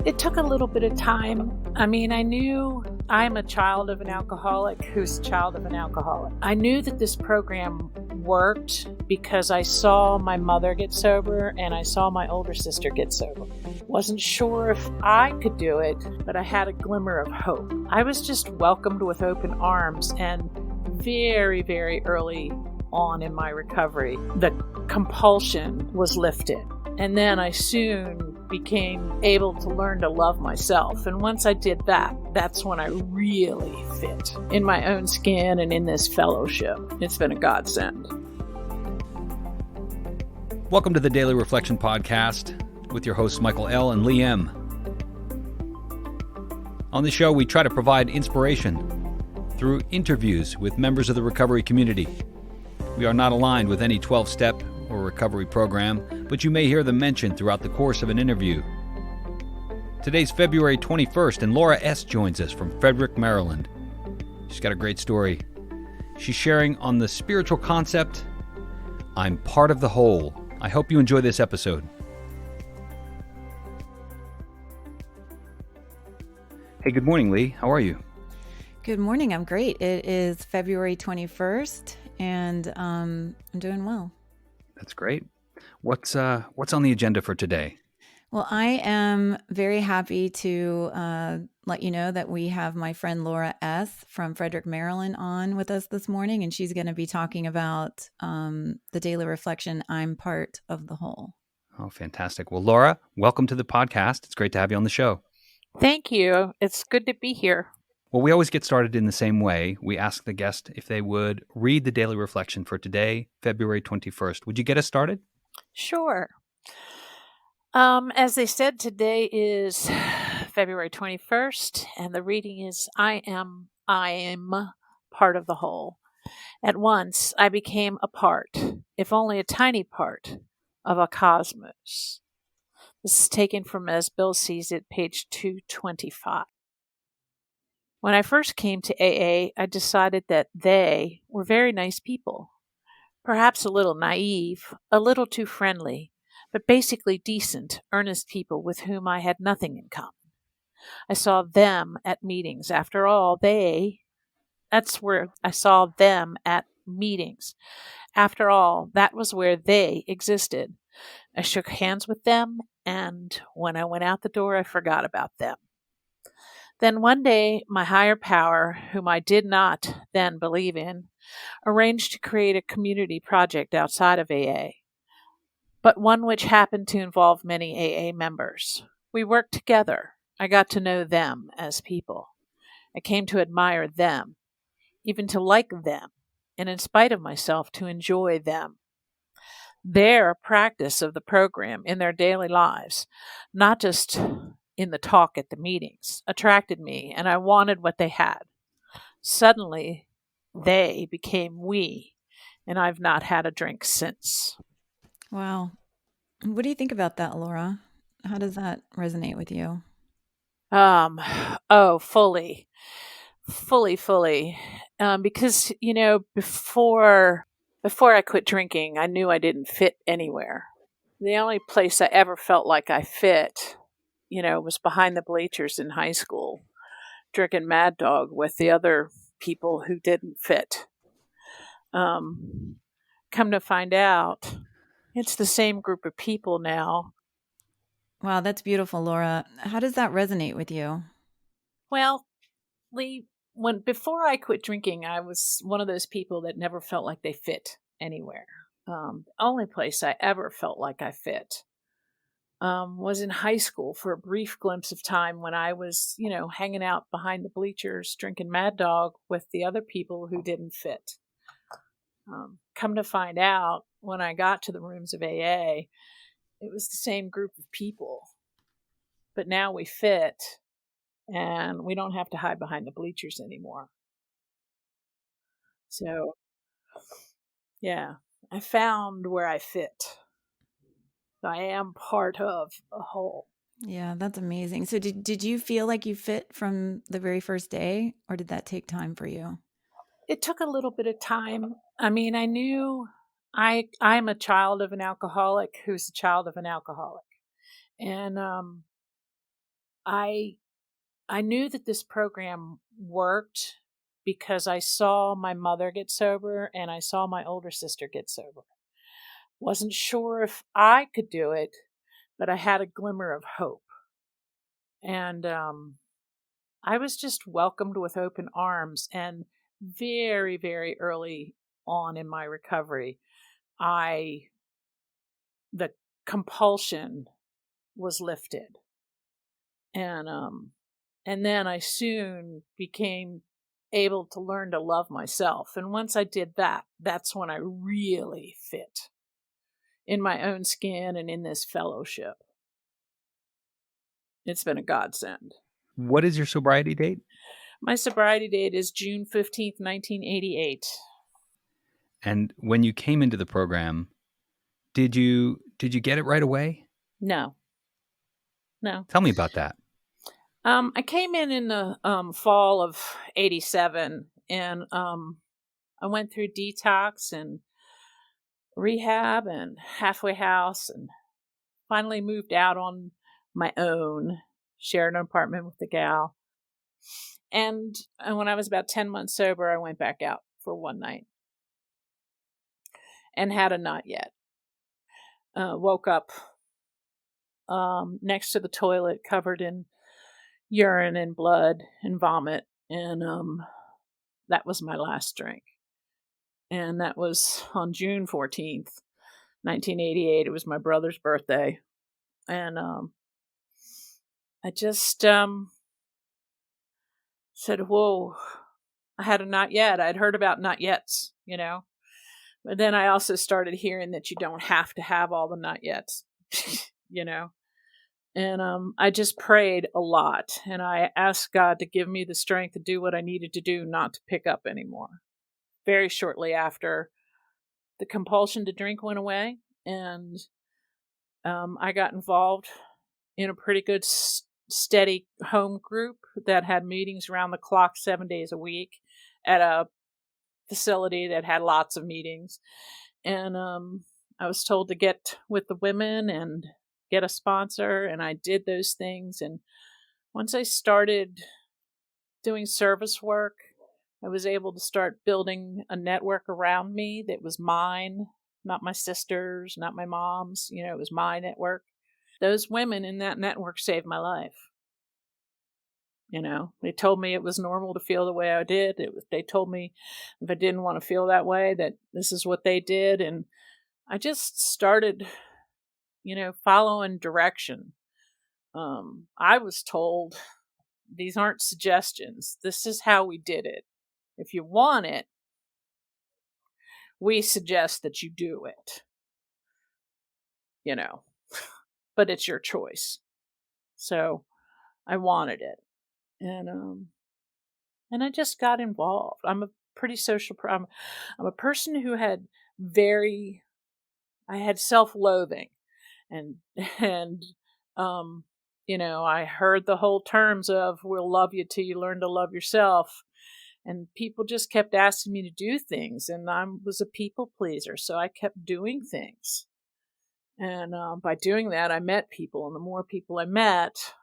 It took a little bit of time. I mean, I knew I'm a child of an alcoholic who's a child of an alcoholic. I knew that this program worked because I saw my mother get sober and I saw my older sister get sober. Wasn't sure if I could do it, but I had a glimmer of hope. I was just welcomed with open arms, and very, very early on in my recovery, the compulsion was lifted. And then I soon became able to learn to love myself. And once I did that, that's when I really fit in my own skin and in this fellowship. It's been a godsend. Welcome to the Daily Reflection Podcast with your hosts Michael L. and Lee M. On the show, we try to provide inspiration through interviews with members of the recovery community. We are not aligned with any 12-step or recovery program, but you may hear them mentioned throughout the course of an interview. Today's February 21st, and Laura S. joins us from Frederick, Maryland. She's got a great story. She's sharing on the spiritual concept, I'm part of the whole. I hope you enjoy this episode. Hey, good morning, Lee. How are you? Good morning. I'm great. It is February 21st, and I'm doing well. That's great. What's on the agenda for today? Well, I am very happy to let you know that we have my friend Laura S. from Frederick, Maryland on with us this morning, and she's going to be talking about the daily reflection, I'm part of the whole. Oh, fantastic. Well, Laura, welcome to the podcast. It's great to have you on the show. Thank you. It's good to be here. Well, we always get started in the same way. We ask the guest if they would read the daily reflection for today, February 21st. Would you get us started? Sure. As they said, today is February 21st, and the reading is, I am part of the whole. At once, I became a part, if only a tiny part, of a cosmos. This is taken from As Bill Sees It, page 225. When I first came to AA, I decided that they were very nice people. Perhaps a little naive, a little too friendly, but basically decent, earnest people with whom I had nothing in common. I saw them at meetings. After all, that's where I saw them at meetings. After all, that was where they existed. I shook hands with them, and when I went out the door, I forgot about them. Then one day, my higher power, whom I did not then believe in, arranged to create a community project outside of AA, but one which happened to involve many AA members. We worked together. I got to know them as people. I came to admire them, even to like them, and in spite of myself, to enjoy them. Their practice of the program in their daily lives, not just in the talk at the meetings, attracted me, and I wanted what they had. Suddenly, they became we, and I've not had a drink since. Wow. What do you think about that, Laura? How does that resonate with you? Fully. Because, before I quit drinking, I knew I didn't fit anywhere. The only place I ever felt like I fit, was behind the bleachers in high school, drinking Mad Dog with the other people who didn't fit. Come to find out, it's the same group of people now. Wow, that's beautiful, Laura. How does that resonate with you? Well, Lee, before I quit drinking, I was one of those people that never felt like they fit anywhere. The only place I ever felt like I fit was in high school for a brief glimpse of time when I was, hanging out behind the bleachers, drinking Mad Dog with the other people who didn't fit. Come to find out, when I got to the rooms of AA, it was the same group of people. But now we fit, and we don't have to hide behind the bleachers anymore. So, yeah, I found where I fit. I am part of a whole. Yeah, that's amazing. So did you feel like you fit from the very first day, or did that take time for you? It took a little bit of time. I mean, I knew I'm a child of an alcoholic who's a child of an alcoholic. And I knew that this program worked because I saw my mother get sober and I saw my older sister get sober. Wasn't sure if I could do it, but I had a glimmer of hope. And I was just welcomed with open arms. And very, very early on in my recovery, the compulsion was lifted. And then I soon became able to learn to love myself. And once I did that, that's when I really fit in my own skin and in this fellowship. It's been a godsend. What is your sobriety date? My sobriety date is June 15th, 1988. And when you came into the program, did you get it right away? No. Tell me about that. I came in the fall of 87, and I went through detox and rehab and halfway house, and finally moved out on my own, shared an apartment with the gal. And when I was about 10 months sober, I went back out for one night and had a not yet. Woke up next to the toilet, covered in urine and blood and vomit, and that was my last drink. And that was on June 14th, 1988. It was my brother's birthday. And I just said, whoa, I had a not yet. I'd heard about not yets, But then I also started hearing that you don't have to have all the not yets, And I just prayed a lot. And I asked God to give me the strength to do what I needed to do, not to pick up anymore. Very shortly after, the compulsion to drink went away. And I got involved in a pretty good, steady home group that had meetings around the clock 7 days a week at a facility that had lots of meetings. And I was told to get with the women and get a sponsor, and I did those things. And once I started doing service work, I was able to start building a network around me that was mine, not my sister's, not my mom's. It was my network. Those women in that network saved my life. They told me it was normal to feel the way I did. They told me if I didn't want to feel that way, that this is what they did. And I just started, following direction. I was told, these aren't suggestions. This is how we did it. If you want it, we suggest that you do it. But it's your choice. So I wanted it. And I just got involved. I'm a pretty social I'm a person who had I had self-loathing, and I heard the whole terms of we'll love you till you learn to love yourself, and people just kept asking me to do things, and I was a people pleaser, so I kept doing things. And by doing that, I met people, and the more people I met,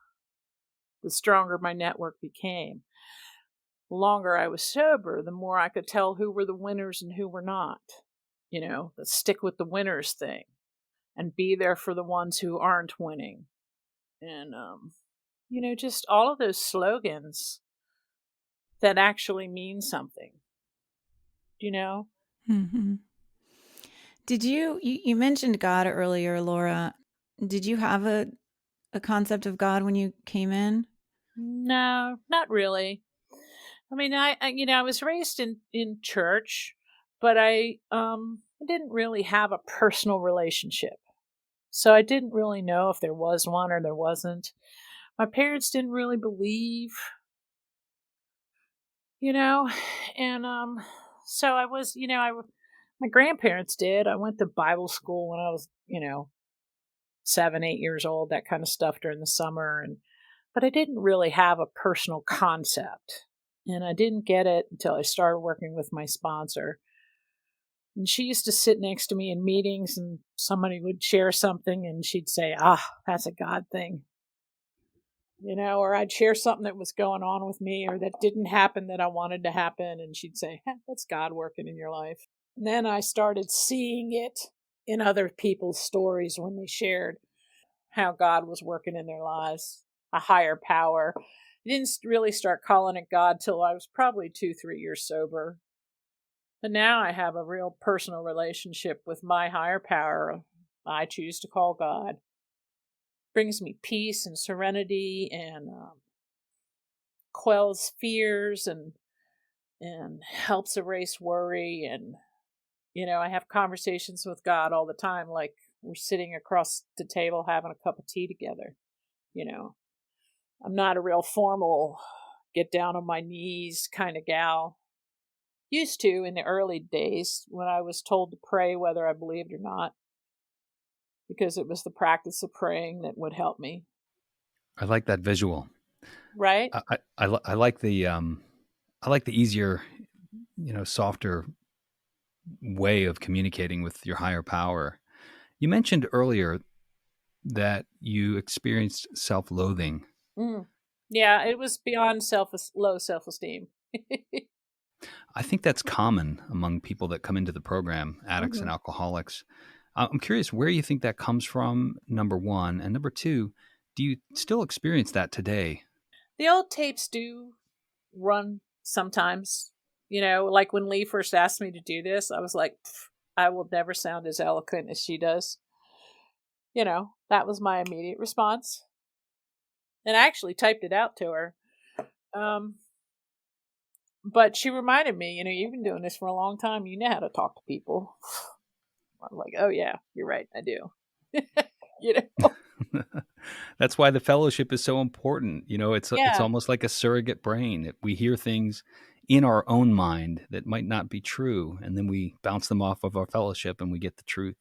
the stronger my network became. The longer I was sober, the more I could tell who were the winners and who were not. The stick with the winners thing, and be there for the ones who aren't winning. And, just all of those slogans that actually mean something, Mm-hmm. Did you mentioned God earlier, Laura. Did you have a concept of God when you came in? No, not really. I mean, I was raised in church, but I didn't really have a personal relationship. So I didn't really know if there was one or there wasn't. My parents didn't really believe, and so I was, my grandparents did. I went to Bible school when I was, 7, 8 years old, that kind of stuff during the summer, but I didn't really have a personal concept. And I didn't get it until I started working with my sponsor. And she used to sit next to me in meetings, and somebody would share something and she'd say, that's a God thing. or I'd share something that was going on with me or that didn't happen that I wanted to happen. And she'd say, that's God working in your life. And then I started seeing it in other people's stories when they shared how God was working in their lives, a higher power. I didn't really start calling it God till I was probably 2-3 years sober. But now I have a real personal relationship with my higher power I choose to call God. Brings me peace and serenity and quells fears and helps erase worry. And, I have conversations with God all the time, like we're sitting across the table having a cup of tea together. I'm not a real formal get down on my knees kind of gal. Used to in the early days when I was told to pray whether I believed or not, because it was the practice of praying that would help me. I like that visual. Right? I like the easier, softer way of communicating with your higher power. You mentioned earlier that you experienced self-loathing. Yeah, it was beyond low self-esteem. I think that's common among people that come into the program, addicts and alcoholics. I'm curious where you think that comes from, number one. And number two, do you still experience that today? The old tapes do run sometimes. Like when Lee first asked me to do this, I was like, I will never sound as eloquent as she does. That was my immediate response. And I actually typed it out to her. But she reminded me, you've been doing this for a long time. You know how to talk to people. I'm like, oh yeah, you're right. I do. That's why the fellowship is so important. It's Yeah. almost like a surrogate brain. We hear things in our own mind that might not be true, and then we bounce them off of our fellowship and we get the truth.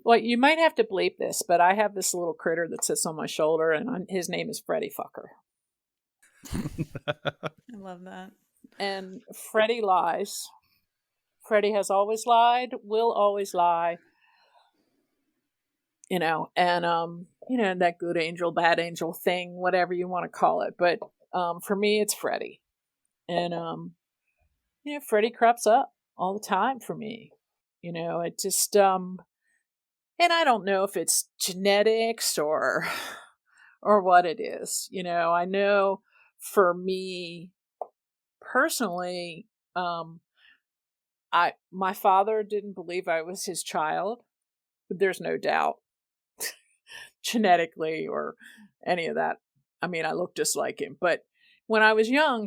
Well, you might have to bleep this, but I have this little critter that sits on my shoulder, and his name is Freddie Fucker. I love that. And Freddie lies. Freddie has always lied, will always lie. And that good angel, bad angel thing, whatever you want to call it. But for me, it's Freddie. And Freddie creeps up all the time for me. It just and I don't know if it's genetics or what it is. I know for me personally, my father didn't believe I was his child, but there's no doubt genetically or any of that. I mean, I look just like him, but when I was young,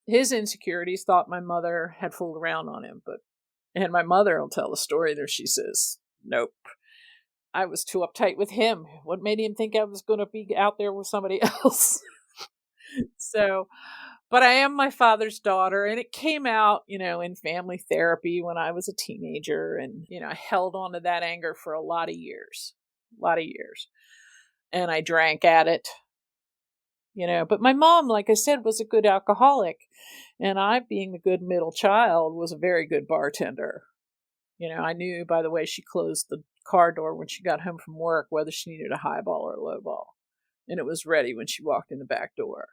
his insecurities thought my mother had fooled around on him, and my mother will tell the story there. She says, nope, I was too uptight with him. What made him think I was going to be out there with somebody else? So, but I am my father's daughter, and it came out, in family therapy when I was a teenager, and, I held on to that anger for a lot of years, and I drank at it, but my mom, like I said, was a good alcoholic, and I, being the good middle child, was a very good bartender. I knew by the way she closed the car door when she got home from work whether she needed a highball or a lowball, and it was ready when she walked in the back door.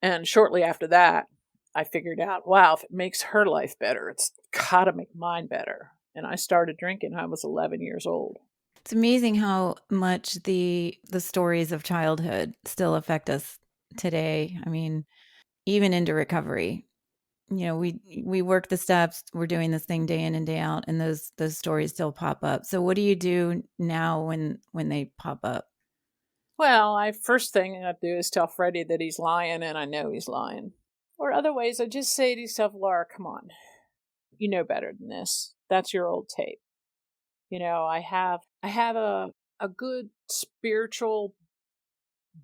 And shortly after that, I figured out, wow, if it makes her life better, it's gotta make mine better. And I started drinking. I was 11 years old. It's amazing how much the stories of childhood still affect us today. I mean, even into recovery. We work the steps. We're doing this thing day in and day out, and those stories still pop up. So, what do you do now when they pop up? Well, first thing I do is tell Freddie that he's lying, and I know he's lying. Or other ways, I just say to yourself, Laura, come on. You know better than this. That's your old tape. I have a good spiritual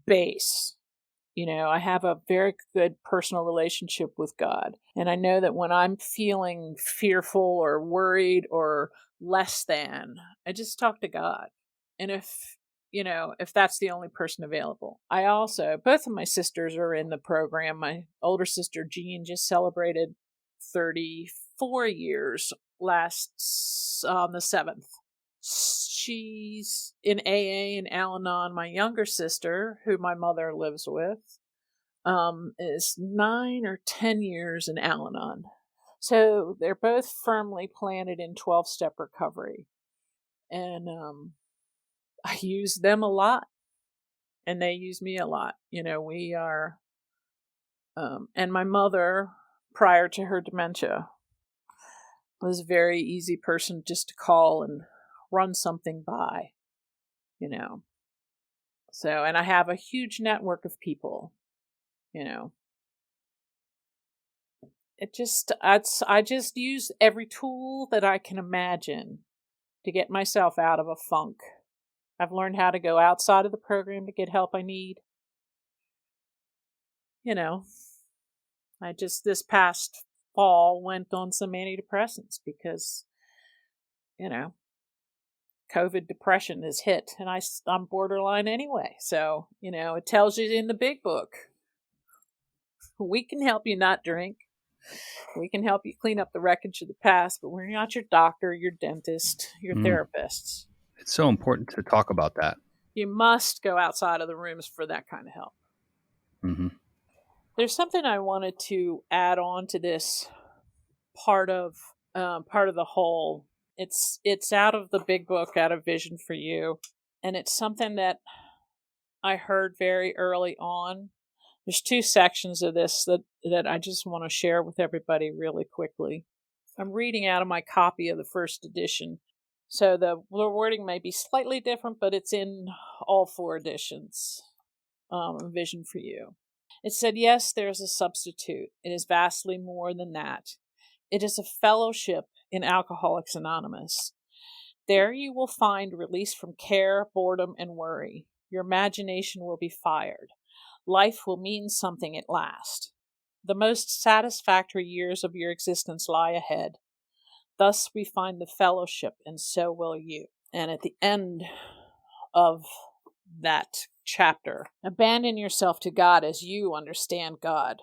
base. I have a very good personal relationship with God. And I know that when I'm feeling fearful or worried or less than, I just talk to God. And if that's the only person available. Both of my sisters are in the program. My older sister, Jean, just celebrated 34 years on the 7th. she's in AA and Al-Anon. My younger sister, who my mother lives with, is 9 or 10 years in Al-Anon. So they're both firmly planted in 12-step recovery. And I use them a lot, and they use me a lot. We are, and my mother, prior to her dementia, was a very easy person just to call and run something by, So, and I have a huge network of people, I just use every tool that I can imagine to get myself out of a funk. I've learned how to go outside of the program to get help I need. I just this past fall went on some antidepressants because, COVID depression is hit, and I'm borderline anyway. So, it tells you in the big book, we can help you not drink. We can help you clean up the wreckage of the past, but we're not your doctor, your dentist, your therapists. It's so important to talk about that. You must go outside of the rooms for that kind of help. Mm-hmm. There's something I wanted to add on to this part of the whole. It's out of the big book, out of Vision for You, and it's something that I heard very early on. There's 2 sections of this that I just want to share with everybody really quickly. I'm reading out of my copy of the first edition, so the wording may be slightly different, but it's in all 4 editions. Vision for You. It said, yes, there is a substitute. It is vastly more than that. It is a fellowship in Alcoholics Anonymous. There you will find release from care, boredom, and worry. Your imagination will be fired. Life will mean something at last. The most satisfactory years of your existence lie ahead. Thus we find the fellowship, and so will you. And at the end of that chapter, abandon yourself to God as you understand God.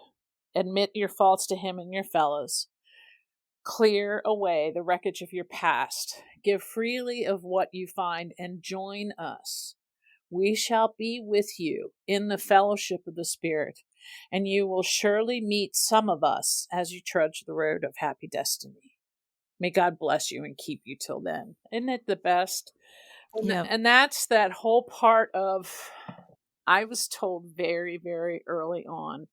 Admit your faults to Him and your fellows. Clear away the wreckage of your past. Give freely of what you find, and join us. We shall be with you in the fellowship of the Spirit, and you will surely meet some of us as you trudge the road of happy destiny. May God bless you and keep you till then. Isn't it the best? Yep. And that's that whole part of, I was told very, very early on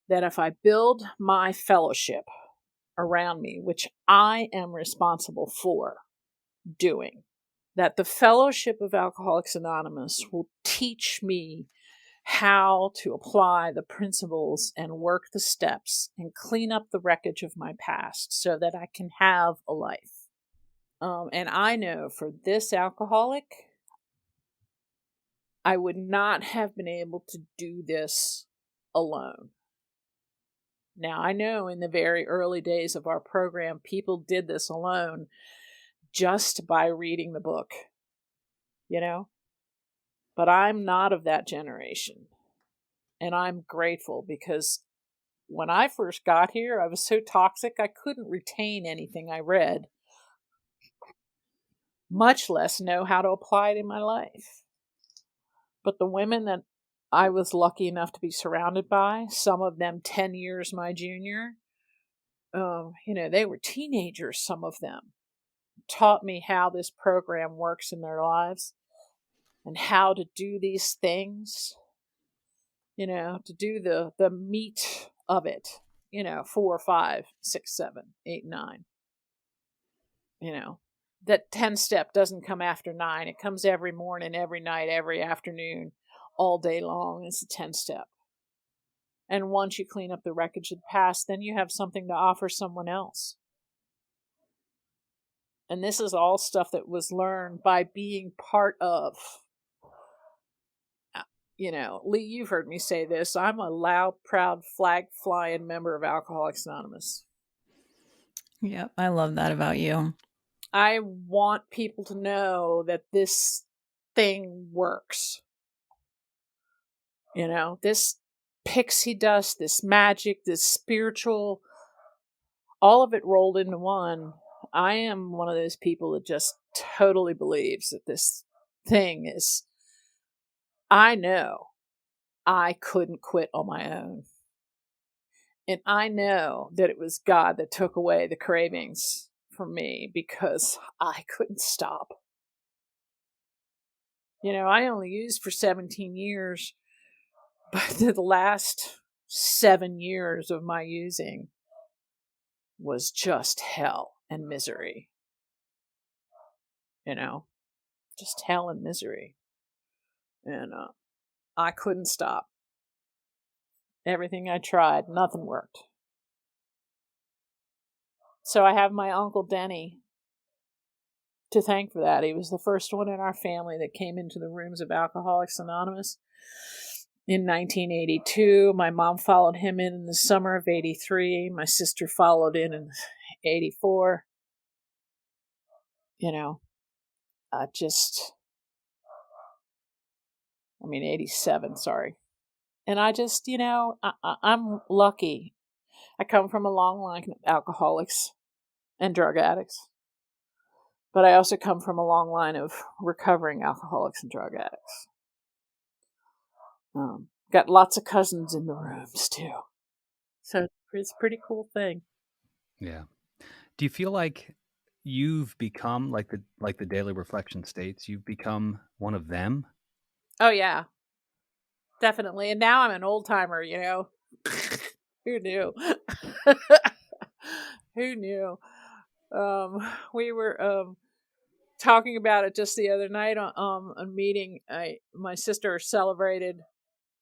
that if I build my fellowship around me, which I am responsible for doing, that the fellowship of Alcoholics Anonymous will teach me how to apply the principles and work the steps and clean up the wreckage of my past so that I can have a life. And I know for this alcoholic, I would not have been able to do this alone. Now, I know in the very early days of our program, people did this alone just by reading the book, But I'm not of that generation. And I'm grateful because when I first got here, I was so toxic, I couldn't retain anything I read, much less know how to apply it in my life. But the women that I was lucky enough to be surrounded by, some of them 10 years my junior, they were teenagers, some of them, taught me how this program works in their lives and how to do these things, to do the meat of it, 4, 5, 6, 7, 8, 9. That 10-step doesn't come after 9. It comes every morning, every night, every afternoon, all day long. It's a 10-step. And once you clean up the wreckage of the past, then you have something to offer someone else. And this is all stuff that was learned by being part of. Lee, you've heard me say this. I'm a loud, proud, flag-flying member of Alcoholics Anonymous. Yep, I love that about you. I want people to know that this thing works. This pixie dust, this magic, this spiritual, all of it rolled into one. I am one of those people that just totally believes that this thing is, I know I couldn't quit on my own. And I know that it was God that took away the cravings from me because I couldn't stop. I only used for 17 years, but the last 7 years of my using was just hell and misery. Just hell and misery. And I couldn't stop. Everything I tried, nothing worked. So I have my Uncle Denny to thank for that. He was the first one in our family that came into the rooms of Alcoholics Anonymous in 1982. My mom followed him in the summer of 83. My sister followed in 84. 87, sorry. And I just, I'm lucky. I come from a long line of alcoholics and drug addicts. But I also come from a long line of recovering alcoholics and drug addicts. Got lots of cousins in the rooms, too. So it's a pretty cool thing. Yeah. Do you feel like you've become, like the daily reflection states, you've become one of them? Oh, yeah. Definitely. And now I'm an old timer, Who knew? Who knew? We were talking about it just the other night on a meeting. My sister celebrated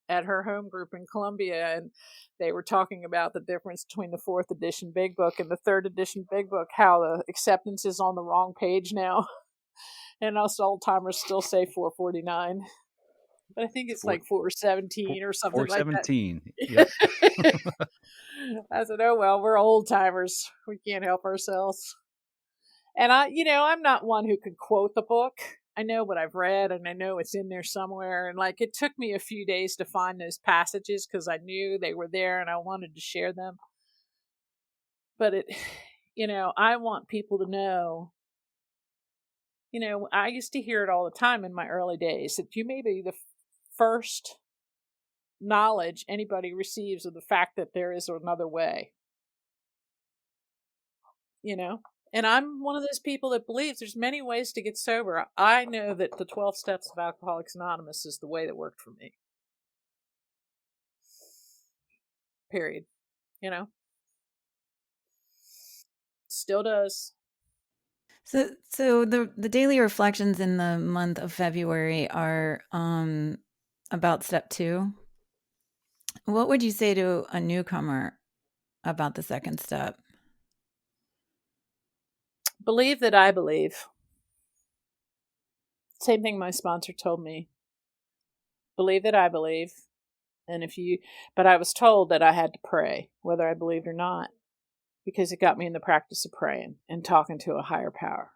at her home group in Columbia, and they were talking about the difference between the 4th edition Big Book and the 3rd edition Big Book, how the acceptance is on the wrong page now. And us old timers still say 449. But I think it's like 417 or something like that. 417. Yep. I said, oh, well, we're old timers. We can't help ourselves. And I'm not one who could quote the book. I know what I've read and I know it's in there somewhere. And it took me a few days to find those passages because I knew they were there and I wanted to share them. But I want people to know, I used to hear it all the time in my early days that you may be the first knowledge anybody receives of the fact that there is another way. And I'm one of those people that believes there's many ways to get sober. I know that the 12 Steps of Alcoholics Anonymous is the way that worked for me. Period. Still does. So the daily reflections in the month of February are about step 2. What would you say to a newcomer about the second step? Believe that I believe. Same thing my sponsor told me. Believe that I believe. But I was told that I had to pray, whether I believed or not, because it got me in the practice of praying and talking to a higher power.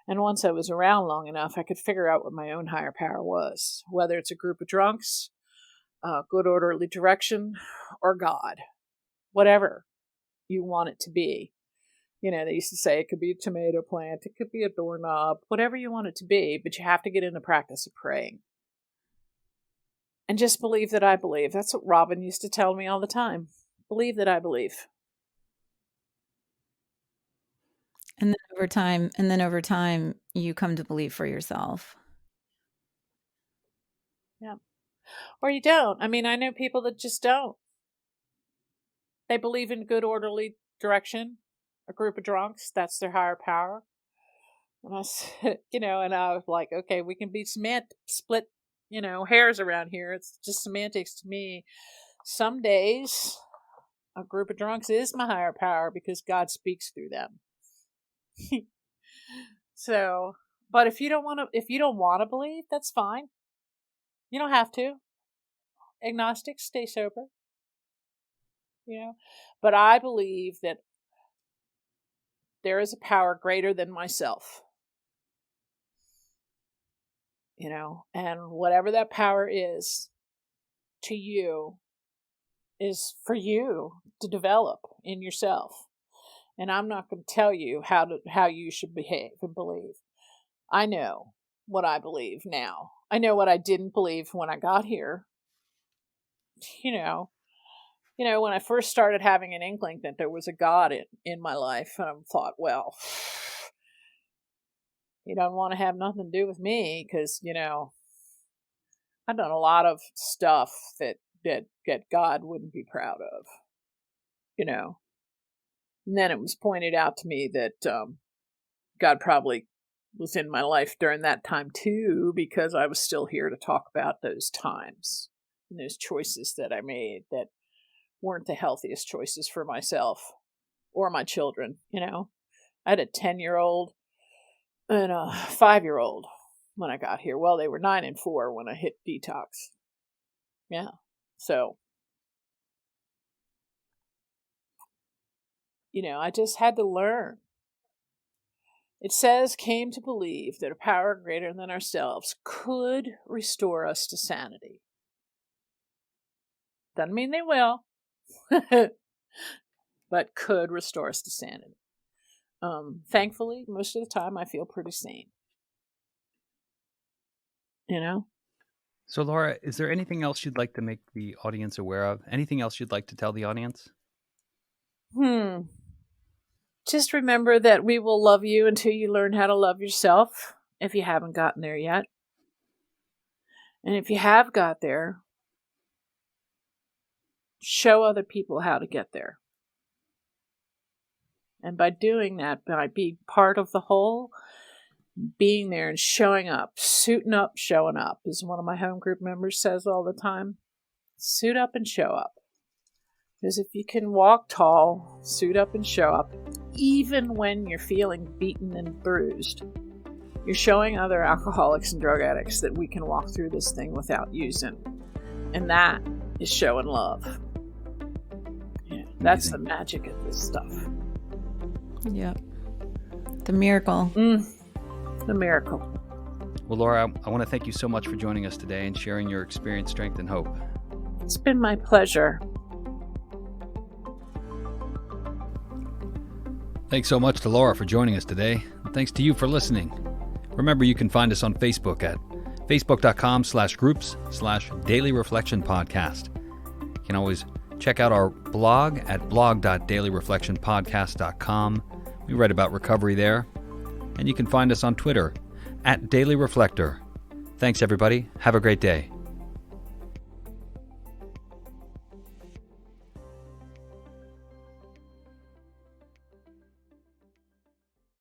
And once I was around long enough, I could figure out what my own higher power was, whether it's a group of drunks, good orderly direction, or God, whatever you want it to be. They used to say it could be a tomato plant, it could be a doorknob, whatever you want it to be, but you have to get in the practice of praying. And just believe that I believe. That's what Robin used to tell me all the time. Believe that I believe. And then over time, you come to believe for yourself. Yeah. Or you don't. I know people that just don't. They believe in good orderly direction. A group of drunks, that's their higher power. And I said, and I was like, okay, we can be split, hairs around here. It's just semantics to me. Some days, a group of drunks is my higher power because God speaks through them. So, but if you don't want to believe, that's fine. You don't have to. Agnostics, stay sober. But I believe that there is a power greater than myself. And whatever that power is to you is for you to develop in yourself. And I'm not going to tell you how you should behave and believe. I know what I believe now. I know what I didn't believe when I got here. You know, when I first started having an inkling that there was a God in my life, and I thought, well, you don't want to have nothing to do with me because, I've done a lot of stuff that God wouldn't be proud of, And then it was pointed out to me that God probably was in my life during that time too, because I was still here to talk about those times and those choices that I made that weren't the healthiest choices for myself or my children. I had a 10-year-old and a 5-year-old when I got here. Well, they were 9 and 4 when I hit detox. Yeah. So, I just had to learn. It says, came to believe that a power greater than ourselves could restore us to sanity. Doesn't mean they will, but could restore us to sanity. Thankfully, most of the time I feel pretty sane. So, Laura, is there anything else you'd like to make the audience aware of? Anything else you'd like to tell the audience? Just remember that we will love you until you learn how to love yourself, if you haven't gotten there yet. And if you have got there, show other people how to get there. And by doing that, by being part of the whole, being there and showing up, suiting up, showing up, as one of my home group members says all the time. Suit up and show up. Because if you can walk tall, suit up and show up, even when you're feeling beaten and bruised, you're showing other alcoholics and drug addicts that we can walk through this thing without using. And that is showing love. Yeah, that's the magic of this stuff. Yep. The miracle. The miracle. Well, Laura, I want to thank you so much for joining us today and sharing your experience, strength, and hope. It's been my pleasure. Thanks so much to Laura for joining us today. And thanks to you for listening. Remember, you can find us on Facebook at facebook.com/groups/Daily Reflection Podcast. You can always check out our blog at blog.dailyreflectionpodcast.com. We write about recovery there. And you can find us on Twitter at Daily Reflector. Thanks, everybody. Have a great day.